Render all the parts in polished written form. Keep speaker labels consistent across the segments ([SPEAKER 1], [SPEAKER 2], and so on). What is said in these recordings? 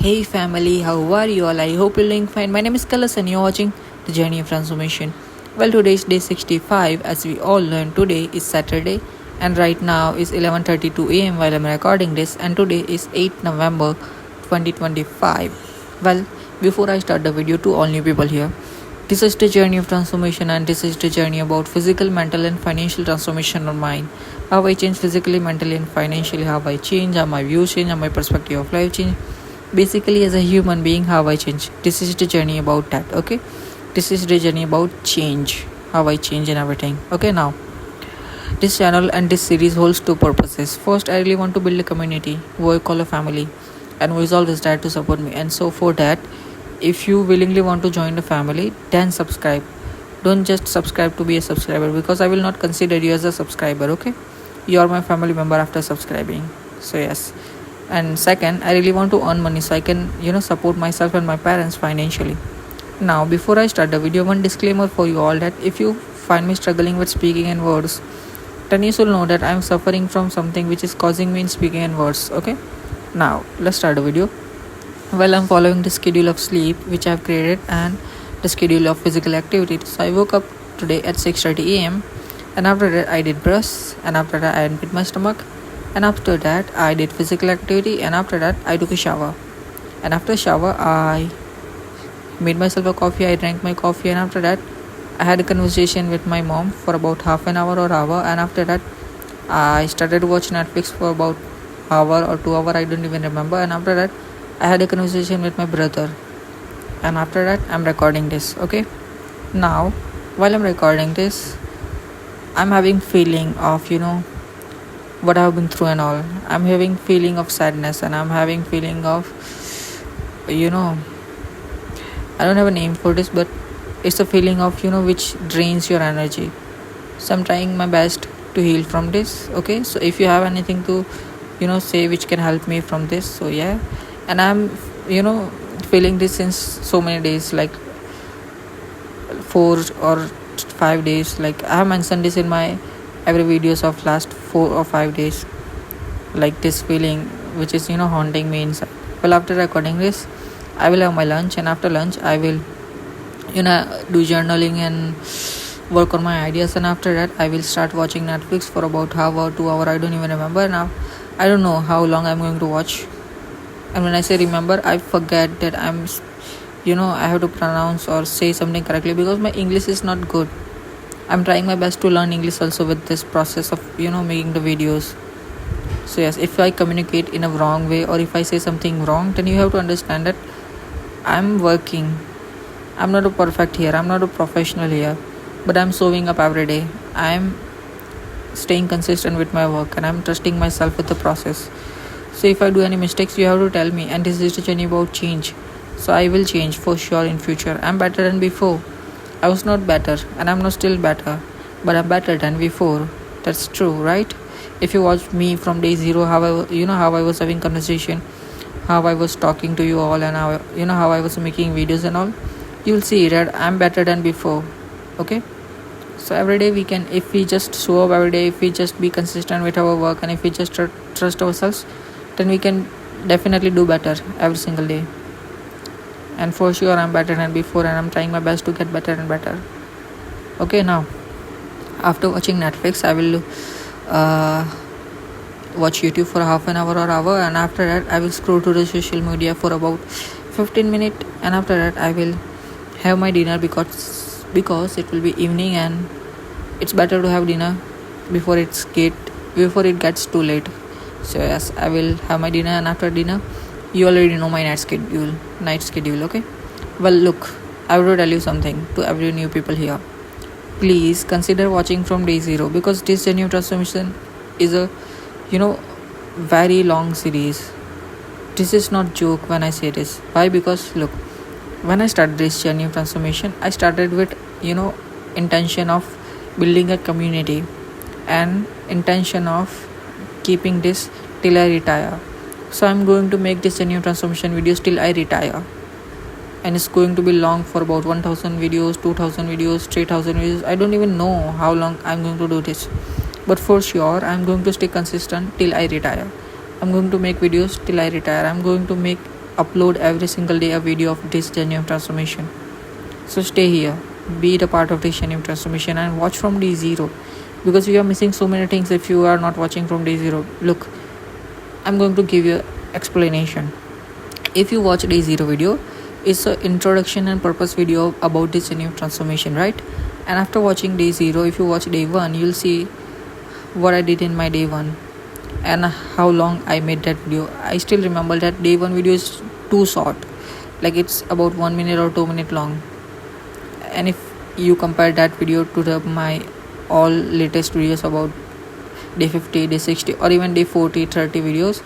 [SPEAKER 1] Hey family, how are you all? I hope you're doing fine. My name is Kalas and you're watching The Journey of Transformation. Well, today is day 65. As we all learn, today is Saturday and right now is 11:32 a.m. while I'm recording this, and today is 8 November 2025. Well, before I start the video, to all new people here, this is the journey of transformation, and this is the journey about physical, mental, and financial transformation of mine. How I change physically, mentally, and financially, how I change, how my views change, how my perspective of life change. Basically, as a human being, how I change. This is the journey about that, okay? This is the journey about change, how I change and everything. Okay, now, this channel and this series holds two purposes. First, I really want to build a community who I call a family and who is always there to support me. And so, for that, if you willingly want to join the family, then subscribe. Don't just subscribe to be a subscriber, because I will not consider you as a subscriber, okay? You are my family member after subscribing. So, yes. And second, I really want to earn money so I can support myself and my parents financially. Now, before I start the video, one disclaimer for you all, that if you find me struggling with speaking in words, then you should know that I am suffering from something which is causing me in speaking in words. Okay, now let's start the video. Well, I'm following the schedule of sleep which I have created and the schedule of physical activity. So I woke up today at 6:30 a.m. and after that I did brush, and after that I emptied my stomach, and after that I did physical activity, and after that I took a shower, and after shower I made myself a coffee. I drank my coffee, and after that I had a conversation with my mom for about half an hour or hour, and after that I started to watch Netflix for about hour or 2 hour, I don't even remember, and after that I had a conversation with my brother, and after that I'm recording this. Okay, now while I'm recording this, I'm having feeling of what I've been through and all. I'm having feeling of sadness, and I'm having feeling of I don't have a name for this, but it's a feeling of which drains your energy. So I'm trying my best to heal from this. Okay, so if you have anything to say which can help me from this, so yeah. And I'm feeling this since so many days, like 4 or 5 days. Like I have mentioned this in my every videos of last 4 or 5 days, like this feeling which is haunting me inside. Well, after recording this, I will have my lunch, and after lunch I will do journaling and work on my ideas, and after that I will start watching Netflix for about half hour, 2 hour, I don't even remember now. I don't know how long I'm going to watch. And when I say remember, I forget that I have to pronounce or say something correctly, because my English is not good. I'm trying my best to learn English also with this process of making the videos. So yes, if I communicate in a wrong way, or if I say something wrong, then you have to understand that I'm working. I'm not a perfect here, I'm not a professional here, but I'm showing up every day. I'm staying consistent with my work, and I'm trusting myself with the process. So if I do any mistakes, you have to tell me, and this is the journey about change. So I will change for sure in future. I'm better than before. I was not better, and I'm not still better, but I'm better than before. That's true, right? If you watch me from day zero, how I was having conversation, how I was talking to you all, and how I was making videos and all, you'll see that I'm better than before. Okay, so every day we can, if we just show up every day, if we just be consistent with our work, and if we just trust ourselves, then we can definitely do better every single day. And for sure I'm better than before, and I'm trying my best to get better and better. Okay, now after watching Netflix, I will watch YouTube for half an hour or hour, and after that I will scroll to the social media for about 15 minutes, and after that I will have my dinner, because it will be evening, and it's better to have dinner before it gets too late. So yes, I will have my dinner, and after dinner, you already know my night schedule. Okay, well, look, I will tell you something to every new people here. Please consider watching from day zero, because this journey of transformation is a very long series. This is not joke when I say this. Why? Because look, when I started this journey of transformation, I started with intention of building a community, and intention of keeping this till I retire. So I'm going to make this journey of transformation videos till I retire, and it's going to be long, for about 1000 videos, 2000 videos, 3000 videos. I don't even know how long I'm going to do this, but for sure I'm going to stay consistent till I retire. I'm going to make videos till I retire. I'm going to make upload every single day a video of this journey of transformation. So stay here, be the part of this journey of transformation, and watch from day zero, because you are missing so many things if you are not watching from day zero. Look, I'm going to give you explanation. If you watch day zero video, it's an introduction and purpose video about this journey of transformation, right? And after watching day zero, if you watch day one, you'll see what I did in my day one and how long I made that video. I still remember that day one video is too short, like it's about 1 minute or 2 minutes long. And if you compare that video to my all latest videos about day 50, day 60, or even day 40, 30 videos,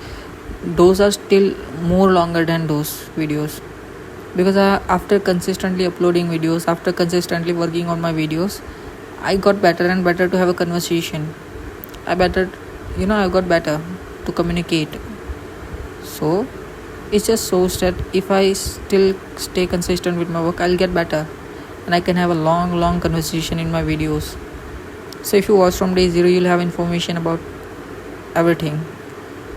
[SPEAKER 1] those are still more longer than those videos. Because after consistently uploading videos, after consistently working on my videos, I got better and better to have a conversation. I got better to communicate. So it just shows that if I still stay consistent with my work, I'll get better and I can have a long conversation in my videos. So if you watch from day zero, you'll have information about everything,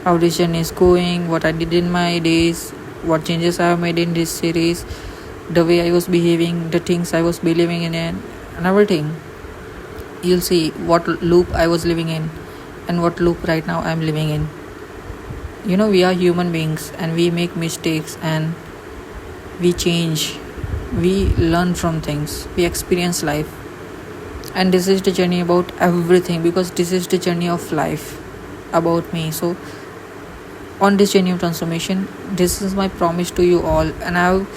[SPEAKER 1] how this journey is going, what I did in my days, what changes I have made in this series, the way I was behaving, the things I was believing in, and everything. You'll see what loop I was living in and what loop right now I'm living in. We are human beings and we make mistakes and we change, we learn from things, we experience life. And this is the journey about everything, because this is the journey of life about me. So on this journey of transformation, this is my promise to you all, and I've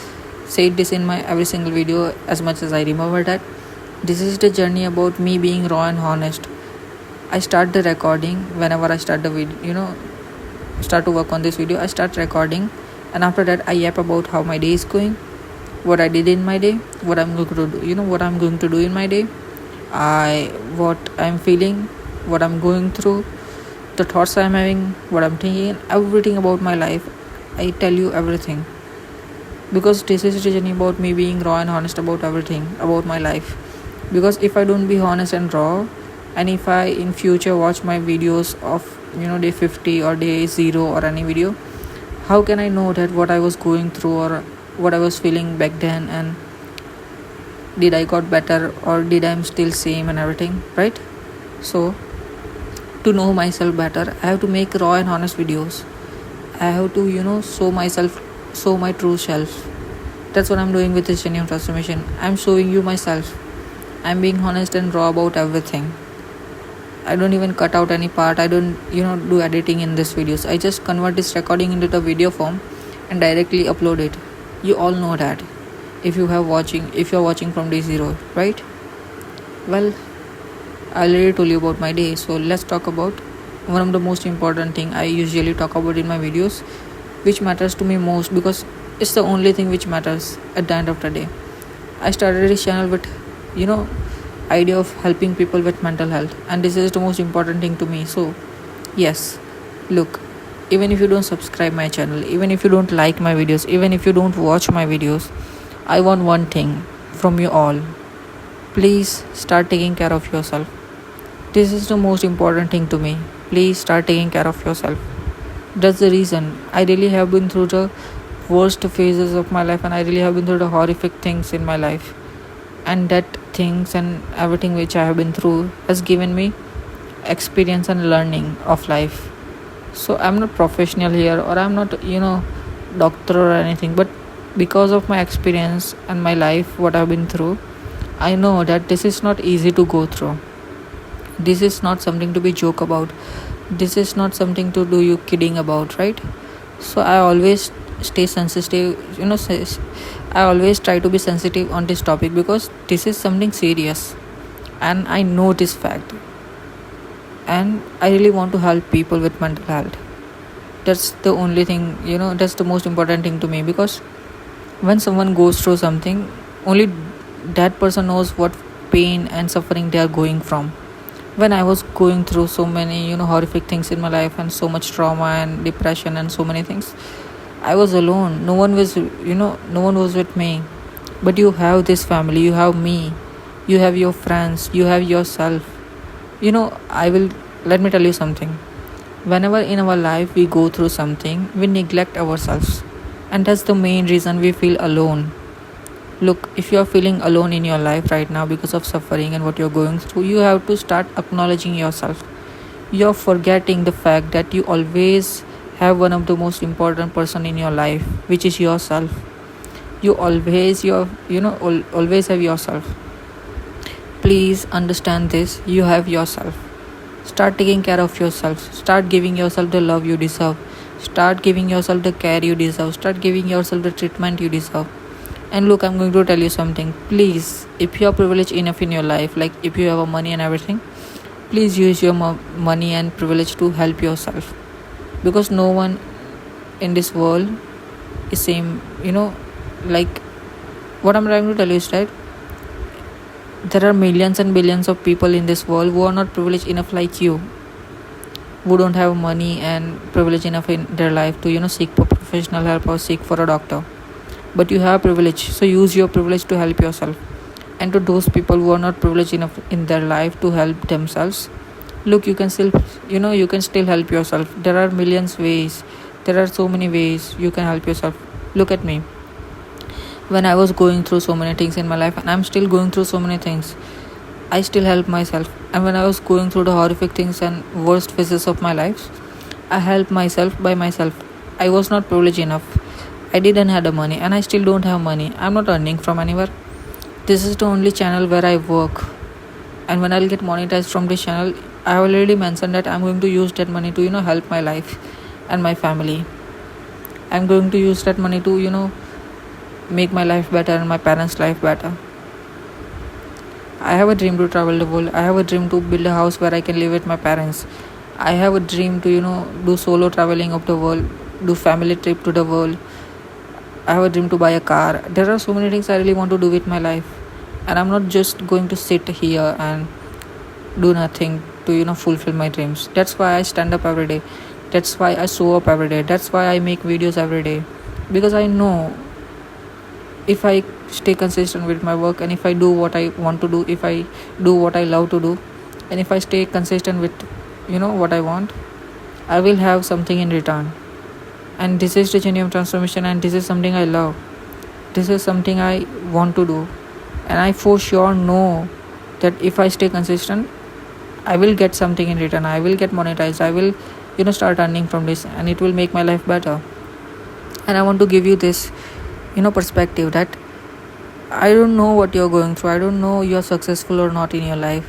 [SPEAKER 1] said this in my every single video as much as I remember, that this is the journey about me being raw and honest. I start the recording whenever I start the video, start to work on this video, I start recording, and after that I yap about how my day is going, what I did in my day, what I'm going to do, what I'm going to do in my day, what I'm feeling, what I'm going through, the thoughts I'm having, what I'm thinking, everything about my life. I tell you everything, because this is the journey about me being raw and honest about everything about my life. Because if I don't be honest and raw, and if I in future watch my videos of day 50 or day 0 or any video, how can I know that what I was going through or what I was feeling back then, and did I got better or did I'm still same and everything, right? So to know myself better, I have to make raw and honest videos. I have to show my true self. That's what I'm doing with this journey of transformation. I'm showing you myself. I'm being honest and raw about everything. I don't even cut out any part. I don't do editing in these videos. I just convert this recording into the video form and directly upload it. You all know that if you're watching from day 0, right? Well, I already told you about my day, so let's talk about one of the most important thing I usually talk about in my videos, which matters to me most, because it's the only thing which matters at the end of the day. I started this channel with idea of helping people with mental health, and this is the most important thing to me. So yes, look, even if you don't subscribe my channel, even if you don't like my videos, even if you don't watch my videos, I want one thing from you all: please start taking care of yourself. This is the most important thing to me. Please start taking care of yourself. That's the reason I really have been through the worst phases of my life, and I really have been through the horrific things in my life, and that things and everything which I have been through has given me experience and learning of life. So I'm not professional here, or I'm not doctor or anything, but because of my experience and my life, what I've been through, I know that this is not easy to go through. This is not something to be joke about. This is not something to do you kidding about, right? So I always stay sensitive, I always try to be sensitive on this topic, because this is something serious and I know this fact, and I really want to help people with mental health. That's the only thing, that's the most important thing to me, because when someone goes through something, only that person knows what pain and suffering they are going from. When I was going through so many horrific things in my life, and so much trauma and depression and so many things, I was alone. No one was with me. But you have this family, you have me, you have your friends, you have yourself. Let me tell you something. Whenever in our life we go through something, we neglect ourselves And that's the main reason we feel alone. Look, if you're feeling alone in your life right now because of suffering and what you're going through, you have to start acknowledging yourself. You're forgetting the fact that you always have one of the most important person in your life, which is yourself. You always always have yourself. Please understand this. You have yourself. Start taking care of yourself. Start giving yourself the love you deserve. Start giving yourself the care you deserve. Start giving yourself the treatment you deserve. And look, I'm going to tell you something. Please, if you're privileged enough in your life, like if you have a money and everything, please use your money and privilege to help yourself. Because no one in this world is same, like what I'm trying to tell you is right. There are millions and billions of people in this world who are not privileged enough like you, who don't have money and privilege enough in their life to seek for professional help or seek for a doctor. But you have privilege, so use your privilege to help yourself. And to those people who are not privileged enough in their life to help themselves, look, you can still help yourself. There are millions ways, there are so many ways you can help yourself. Look at me. When I was going through so many things in my life, and I'm still going through so many things, I still help myself. And when I was going through the horrific things and worst phases of my life, I helped myself by myself. I was not privileged enough. I didn't have the money, and I still don't have money. I'm not earning from anywhere. This is the only channel where I work. And when I'll get monetized from this channel, I have already mentioned that I'm going to use that money to help my life and my family. I'm going to use that money to make my life better and my parents' life better. I have a dream to travel the world. I have a dream to build a house where I can live with my parents. I have a dream to do solo traveling of the world, do family trip to the world. I have a dream to buy a car. There are so many things I really want to do with my life, and I'm not just going to sit here and do nothing to fulfill my dreams. That's why I stand up every day. That's why I show up every day. That's why I make videos every day, because I know if I stay consistent with my work, and if I do what I want to do, if I do what I love to do, and if I stay consistent with what I want, I will have something in return. And this is the journey of transformation, and this is something I love. This is something I want to do, and I for sure know that if I stay consistent, I will get something in return. I will get monetized. I will start earning from this, and it will make my life better. And I want to give you this perspective that I don't know what you're going through. I don't know you're successful or not in your life,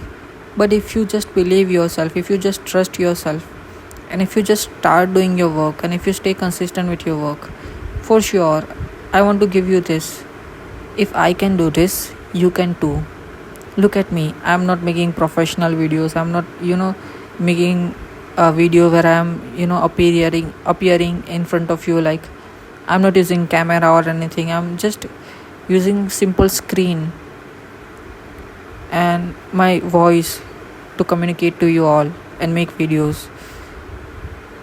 [SPEAKER 1] but if you just believe yourself, if you just trust yourself, and if you just start doing your work, and if you stay consistent with your work, for sure, I want to give you this. If I can do this, you can too. Look at me. I'm not making professional videos. I'm not making a video where I'm appearing in front of you. Like, I'm not using camera or anything. I'm just using simple screen and my voice to communicate to you all and make videos.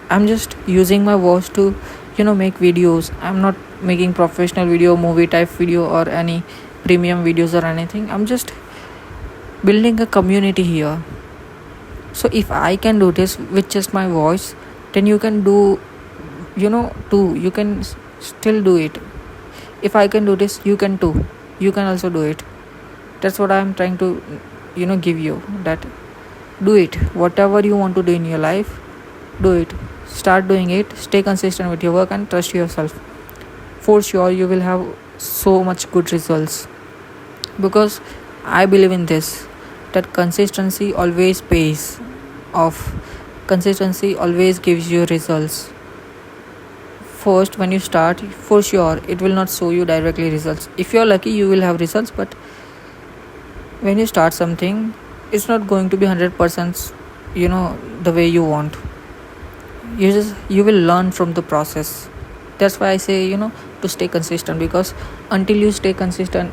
[SPEAKER 1] I'm just using my voice to make videos. I'm not making professional video, movie type video, or any premium videos or anything. I'm just building a community here. So if I can do this with just my voice, then you can do too. You can still do it. If I can do this, you can too. You can also do it. That's what I'm trying to give you, that do it. Whatever you want to do in your life, do it. Start doing it. Stay consistent with your work and trust yourself. For sure, you will have so much good results, because I believe in this, that consistency always pays off. Consistency always gives you results. First, when you start, for sure it will not show you directly results. If you're lucky, you will have results, but when you start something, it's not going to be 100% the way you want. You will learn from the process. That's why I say to stay consistent, because until you stay consistent,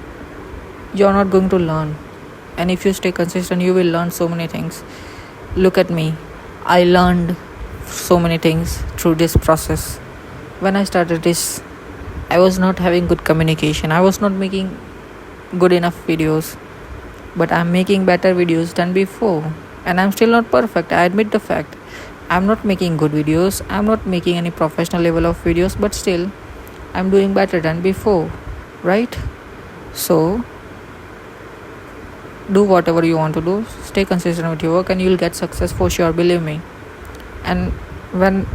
[SPEAKER 1] you're not going to learn. And if you stay consistent, you will learn so many things. Look at me. I learned so many things through this process. When I started this, I was not having good communication. I was not making good enough videos, but I'm making better videos than before. And I'm still not perfect. I admit the fact. I'm not making good videos. I'm not making any professional level of videos, but still I'm doing better than before, right? So do whatever you want to do, stay consistent with your work, and you'll get success for sure, believe me. And when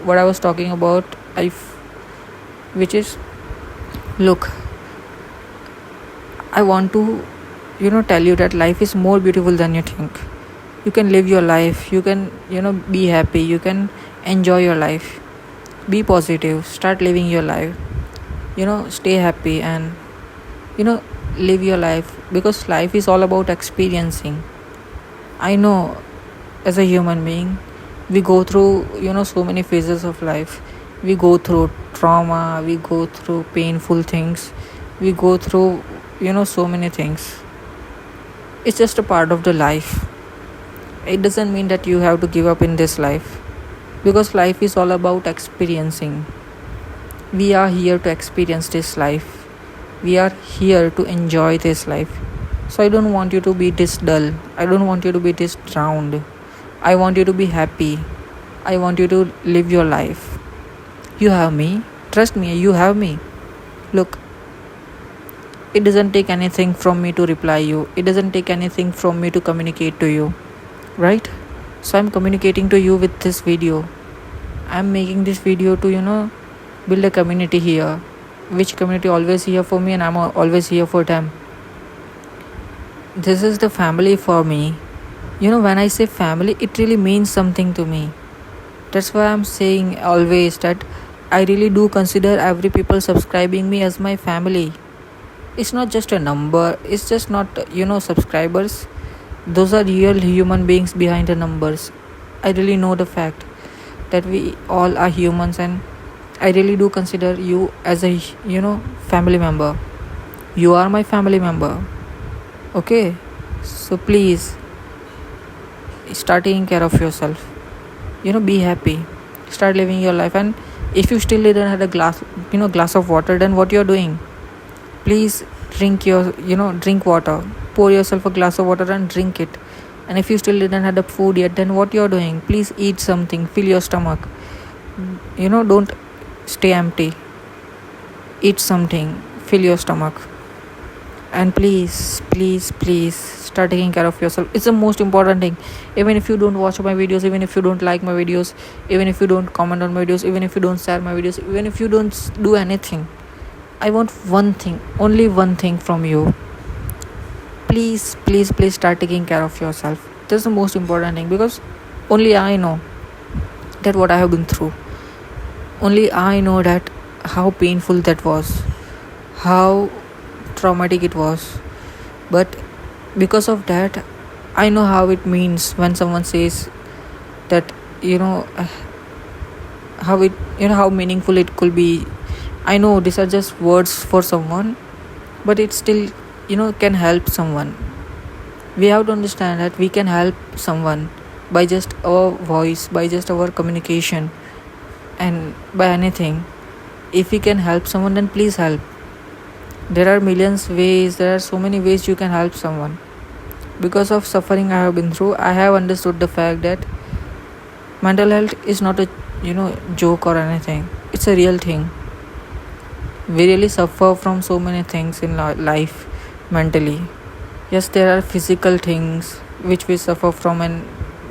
[SPEAKER 1] what I was talking about, which is, look, I want to tell you that life is more beautiful than you think. You can live your life, you can be happy, you can enjoy your life. Be positive, start living your life, stay happy, and you know live your life, because life is all about experiencing. I know, as a human being, we go through so many phases of life. We go through trauma, we go through painful things, we go through so many things. It's just a part of the life. It doesn't mean that you have to give up in this life, because life is all about experiencing. We are here to experience this life, we are here to enjoy this life. So I don't want you to be this dull, I don't want you to be this drowned. I want you to be happy, I want you to live your life. You have me, trust me, you have me. Look, it doesn't take anything from me to reply you, it doesn't take anything from me to communicate to you, right? So I'm communicating to you with this video. I'm making this video to build a community here, which community always here for me, and I'm always here for them. This is the family for me. When I say family, it really means something to me. That's why I'm saying always that I really do consider every people subscribing me as my family. It's not just a number, it's just not subscribers. Those are real human beings behind the numbers. I really know the fact that we all are humans, and I really do consider you as a family member. You are my family member. Okay, so please start taking care of yourself. Be happy, start living your life. And if you still didn't have a glass of water, then what you're doing, please drink drink water. Pour yourself a glass of water and drink it. And if you still didn't have the food yet, then what you're doing, please eat something, fill your stomach. Don't stay empty. Eat something, fill your stomach. And please, please, please start taking care of yourself. It's the most important thing. Even if you don't watch my videos, even if you don't like my videos, even if you don't comment on my videos, even if you don't share my videos, even if you don't do anything, I want one thing, only one thing from you. Please, please, please start taking care of yourself. That's the most important thing, because only I know that what I have been through. Only I know that how painful that was, how traumatic it was. But because of that, I know how it means when someone says that how it how meaningful it could be. I know these are just words for someone, but it still can help someone. We have to understand that we can help someone by just our voice, by just our communication, and by anything. If we can help someone, then please help. There are millions ways, there are so many ways you can help someone. Because of suffering I have been through, I have understood the fact that mental health is not a joke or anything. It's a real thing. We really suffer from so many things in life mentally. Yes, there are physical things which we suffer from, and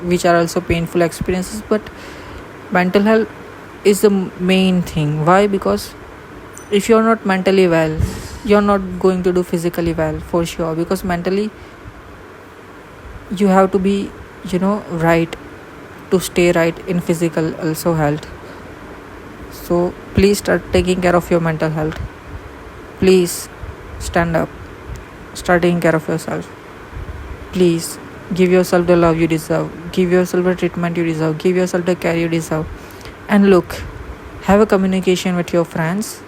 [SPEAKER 1] which are also painful experiences, but mental health is the main thing. Why? Because if you're not mentally well, you're not going to do physically well for sure, because mentally you have to be right to stay right in physical also health. So please start taking care of your mental health. Please stand up, start taking care of yourself. Please give yourself the love you deserve, give yourself the treatment you deserve, give yourself the care you deserve. And look, have a communication with your friends,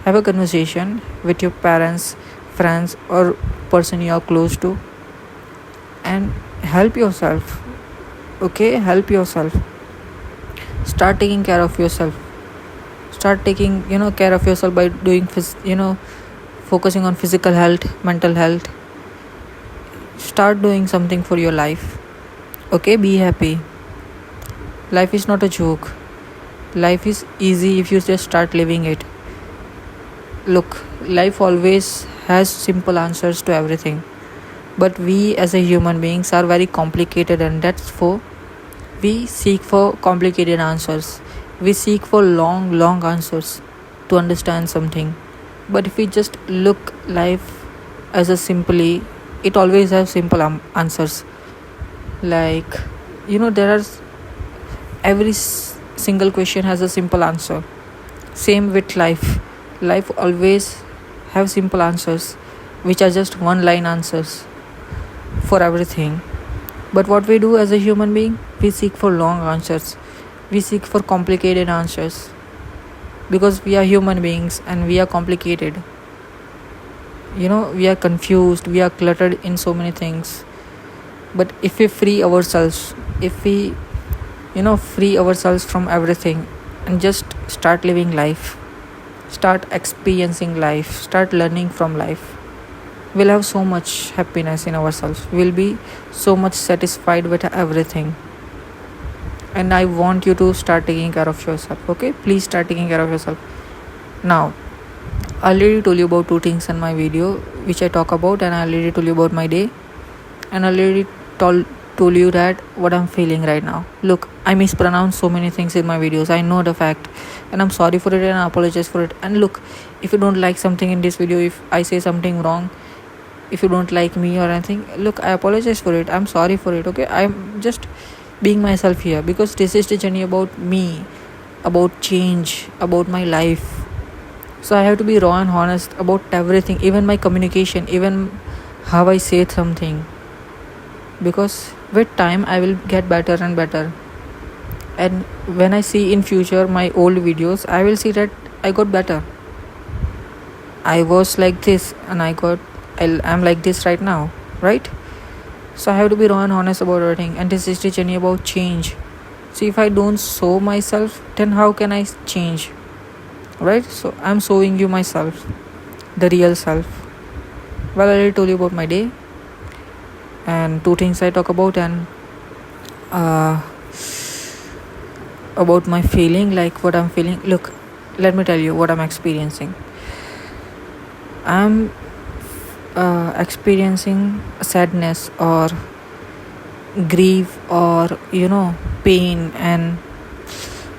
[SPEAKER 1] have a conversation with your parents, friends, or person you are close to, and help yourself. Okay, help yourself. Start taking care of yourself. Start taking care of yourself by doing focusing on physical health, mental health. Start doing something for your life. Okay, be happy. Life is not a joke. Life is easy if you just start living it. Look, life always has simple answers to everything, but we as a human beings are very complicated, and that's for we seek for complicated answers. We seek for long answers to understand something. But if we just look life as a simply, it always has simple answers. Like, there are every single question has a simple answer. Same with life. Life always have simple answers, which are just one line answers for everything. But what we do as a human being, we seek for long answers. We seek for complicated answers because we are human beings and we are complicated. We are confused, we are cluttered in so many things. But if we free ourselves, if we, free ourselves from everything and just start living life, start experiencing life, start learning from life, we'll have so much happiness in ourselves. We'll be so much satisfied with everything. And I want you to start taking care of yourself. Okay, please start taking care of yourself. Now, I already told you about two things in my video which I talk about, and I already told you about my day, and I already told you that what I'm feeling right now. Look, I mispronounce so many things in my videos. I know the fact, and I'm sorry for it, and I apologize for it. And look, if you don't like something in this video, if I say something wrong, if you don't like me or anything, look, I apologize for it. I'm sorry for it. Okay, I'm just being myself here because this is the journey about me, about change, about my life. So I have to be raw and honest about everything, even my communication, even how I say something, because with time I will get better and better. And when I see in future my old videos, I will see that I got better. I was like this and I'm like this right now, right? So I have to be raw and honest about everything, and this is the journey about change. See, if I don't show myself, then how can I change, right? So I'm showing you myself, the real self. Well, I already told you about my day and two things I talk about, and about my feeling, like what I'm feeling. Look, let me tell you what I'm experiencing. I'm experiencing sadness or grief or pain and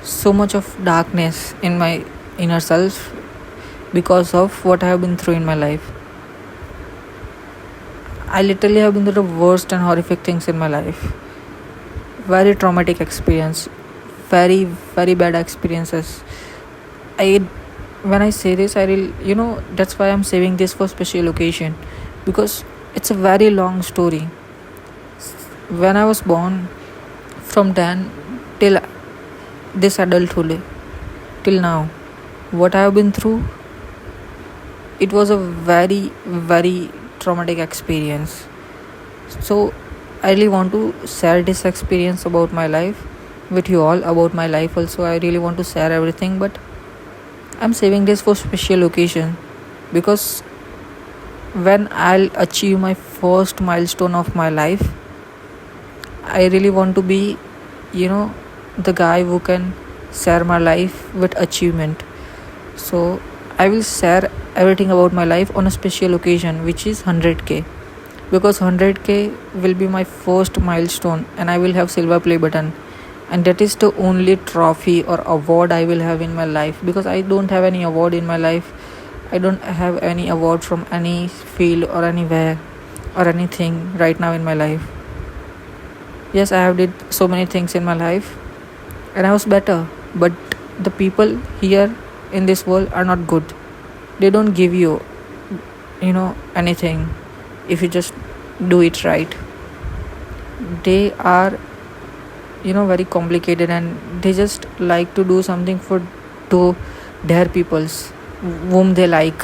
[SPEAKER 1] so much of darkness in my inner self because of what I have been through in my life. I literally have been through the worst and horrific things in my life. Very traumatic experience, very bad experiences. When I say this, I really, that's why I'm saving this for special occasion, because it's a very long story. When I was born, from then till this adulthood, till now, what I have been through, it was a very traumatic experience. So I really want to share this experience about my life with you all, about my life also. I really want to share everything, but I'm saving this for special occasion, because when I'll achieve my first milestone of my life, I really want to be, the guy who can share my life with achievement. So I will share everything about my life on a special occasion, which is 100k, because 100k will be my first milestone, and I will have silver play button, and that is the only trophy or award I will have in my life, because I don't have any award in my life. I don't have any award from any field or anywhere or anything right now in my life. Yes, I have did so many things in my life and I was better, but the people here in this world are not good. They don't give you anything if you just do it right. They are very complicated, and they just like to do something to their peoples whom they like,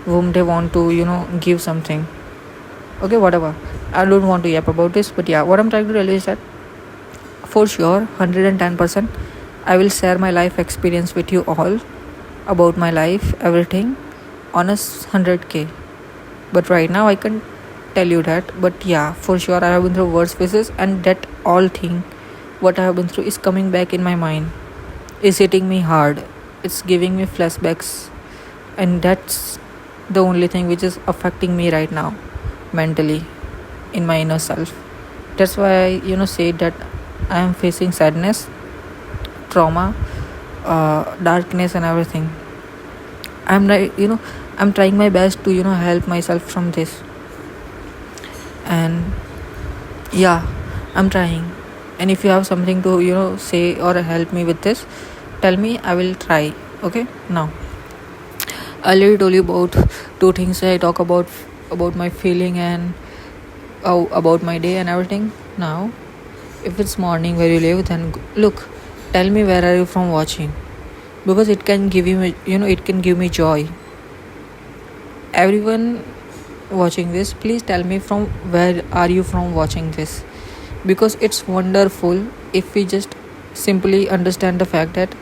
[SPEAKER 1] whom they want to give something. Okay, whatever, I don't want to yap about this, but yeah, what I'm trying to tell you is that for sure 110% I will share my life experience with you all, about my life, everything, on a 100k. But right now I can tell you that, but yeah, for sure I have been through worse phases, and that all thing what I have been through is coming back in my mind, is hitting me hard, it's giving me flashbacks, and that's the only thing which is affecting me right now mentally in my inner self. That's why I say that I am facing sadness, trauma, darkness and everything. I'm like I'm trying my best to help myself from this. And yeah, I'm trying. And if you have something to say or help me with this, tell me, I will try. Okay, now I already told you about two things. I talk about my feeling and about my day and everything. Now if it's morning where you live, then look, tell me where are you from watching, because it can give you it can give me joy. Everyone watching this, please tell me from where are you from watching this, because it's wonderful if we just simply understand the fact that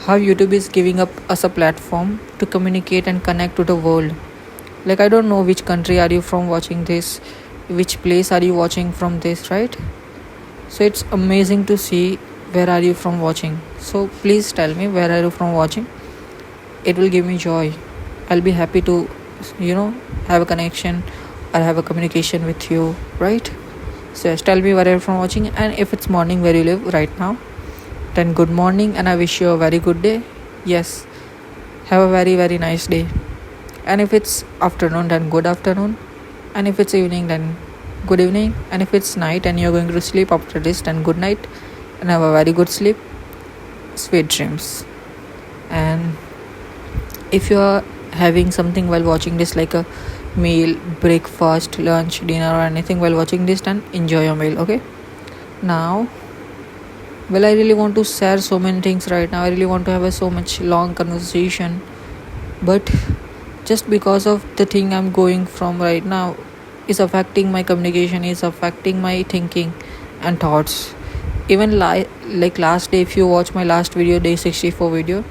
[SPEAKER 1] how YouTube is giving up us a platform to communicate and connect to the world. Like, I don't know which country are you from watching this, which place are you watching from this, right? So it's amazing to see where are you from watching. So please tell me where are you from watching. It will give me joy. I'll be happy to have a connection or have a communication with you, right? So yes, tell me where are you from watching. And if it's morning where you live right now, then good morning and I wish you a very good day. Yes, have a very very nice day. And if it's afternoon, then good afternoon. And if it's evening, then good evening. And if it's night and you're going to sleep after this, then good night and have a very good sleep, sweet dreams. And if you're having something while watching this, like a meal, breakfast, lunch, dinner or anything while watching this, then enjoy your meal. Okay, now, well, I really want to share so many things right now. I really want to have a so much long conversation, but just because of the thing I'm going from right now is affecting my communication, is affecting my thinking and thoughts. Even like last day, if you watch my last video, day 64 video,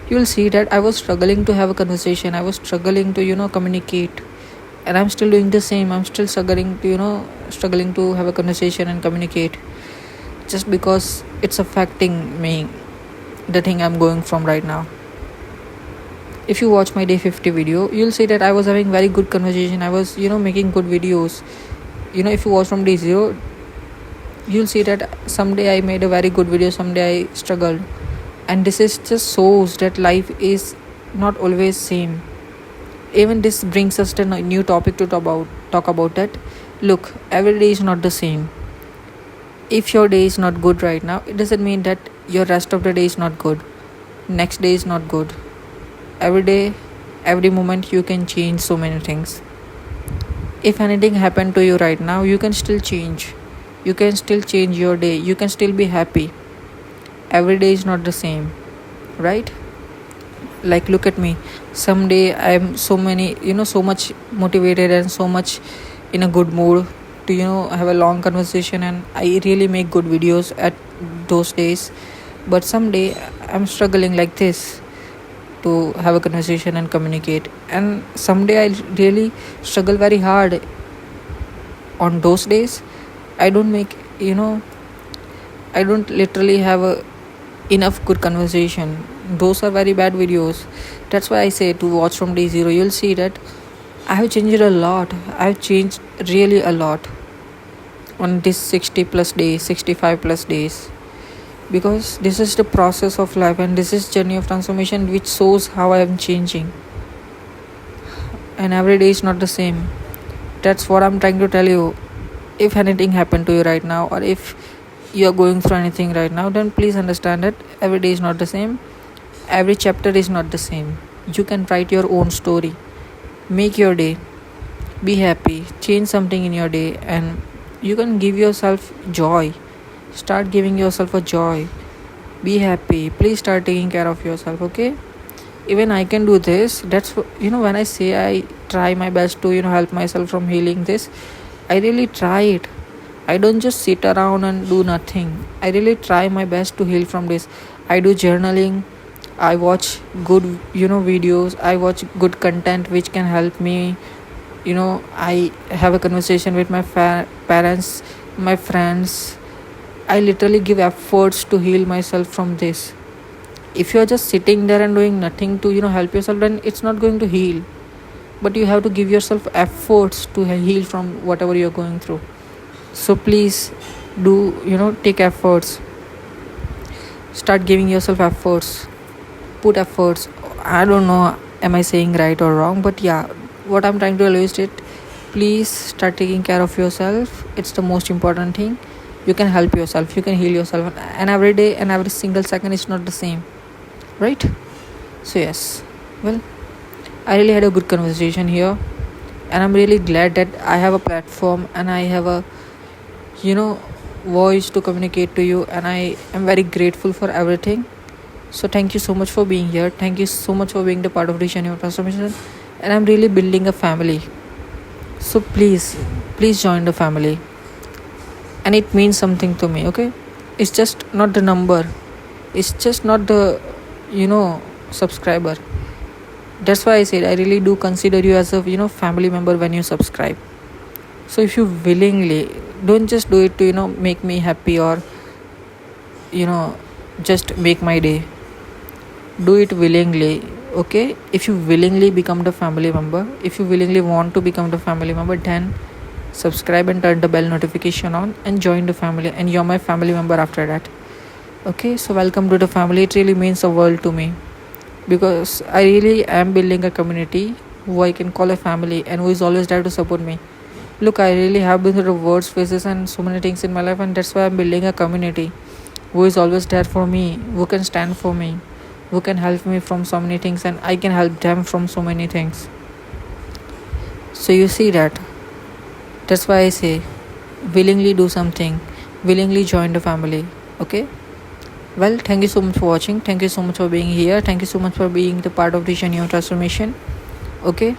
[SPEAKER 1] you will see that I was struggling to have a conversation. I was struggling to communicate, and I'm still doing the same. I'm still struggling to have a conversation and communicate, just because it's affecting me, the thing I'm going from right now. If you watch my day 50 video, you'll see that I was having very good conversation. I was making good videos. If you watch from day 0, you'll see that someday I made a very good video, someday I struggled. And this is just shows that life is not always same. Even this brings us to a new topic to talk about that. Look, every day is not the same. If your day is not good right now, it doesn't mean that your rest of the day is not good, next day is not good. Every day, every moment, you can change so many things. If anything happened to you right now, you can still change. You can still change your day. You can still be happy. Every day is not the same, right? Like, look at me. Someday I'm so much motivated and so much in a good mood to have a long conversation, and I really make good videos at those days. But someday I'm struggling like this to have a conversation and communicate, and someday I really struggle very hard. On those days, I don't make I don't literally have a enough good conversation. Those are very bad videos. That's why I say to watch from day 0. You'll see that I have changed a lot. I've changed really a lot on this 60 plus days, 65 plus days, because this is the process of life, and this is journey of transformation which shows how I am changing. And every day is not the same. That's what I'm trying to tell you. If anything happened to you right now, or if you're going through anything right now, then please understand that every day is not the same. Every chapter is not the same. You can write your own story. Make your day. Be happy. Change something in your day, and you can give yourself joy. Start giving yourself a joy. Be happy. Please start taking care of yourself, okay? Even I can do this. That's when I say I try my best to help myself from healing this, I really try it. I don't just sit around and do nothing. I really try my best to heal from this. I do journaling. I watch good videos. I watch good content which can help me. I have a conversation with my parents, my friends. I literally give efforts to heal myself from this. If you're just sitting there and doing nothing to help yourself, then it's not going to heal. But you have to give yourself efforts to heal from whatever you're going through. So please do take efforts. Start giving yourself efforts. Put efforts. I don't know, am I saying right or wrong, but yeah, what I'm trying to illustrate, please start taking care of yourself. It's the most important thing. You can help yourself, you can heal yourself, and every day and every single second is not the same, right? So yes, well, I really had a good conversation here, and I'm really glad that I have a platform and I have a voice to communicate to you, and I am very grateful for everything. So thank you so much for being here. Thank you so much for being the part of the journey of transformation. And I'm really building a family. So please join the family. And it means something to me, okay? It's just not the number. It's just not the subscriber. That's why I said I really do consider you as a family member when you subscribe. So if you willingly, don't just do it to make me happy or just make my day. Do it willingly, okay? If you willingly become the family member, if you willingly want to become the family member, then subscribe and turn the bell notification on and join the family, and you're my family member after that. Okay, so welcome to the family. It really means the world to me, because I really am building a community who I can call a family and who is always there to support me. Look, I really have been through the worst phases and so many things in my life, and that's why I'm building a community who is always there for me, who can stand for me, who can help me from so many things, and I can help them from so many things. So you see that's why I say willingly do something, willingly join the family. Okay, well, thank you so much for watching. Thank you so much for being here. Thank you so much for being the part of the journey of transformation. Okay,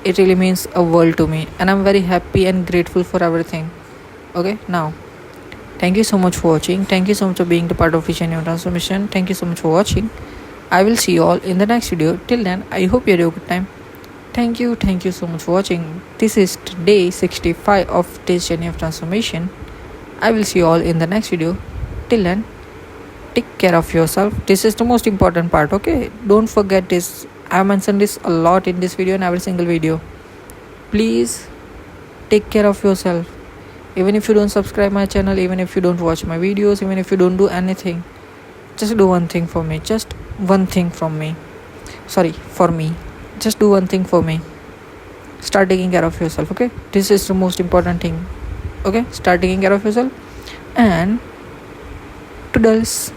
[SPEAKER 1] it really means a world to me, and I'm very happy and grateful for everything. Okay, now thank you so much for watching. Thank you so much for being the part of the journey of transformation. Thank you so much for watching. I will see you all in the next video. Till then, I hope you had a good time. Thank you so much for watching. This is day 65 of this journey of transformation. I will see you all in the next video. Till then, take care of yourself. This is the most important part, okay? Don't forget this. I mentioned this a lot in this video and every single video. Please take care of yourself. Even if you don't subscribe my channel, even if you don't watch my videos, even if you don't do anything, just do one thing for me. Just one thing from me. Sorry, for me. Just do one thing for me. Start taking care of yourself, okay? This is the most important thing. Okay? Start taking care of yourself. And toodles.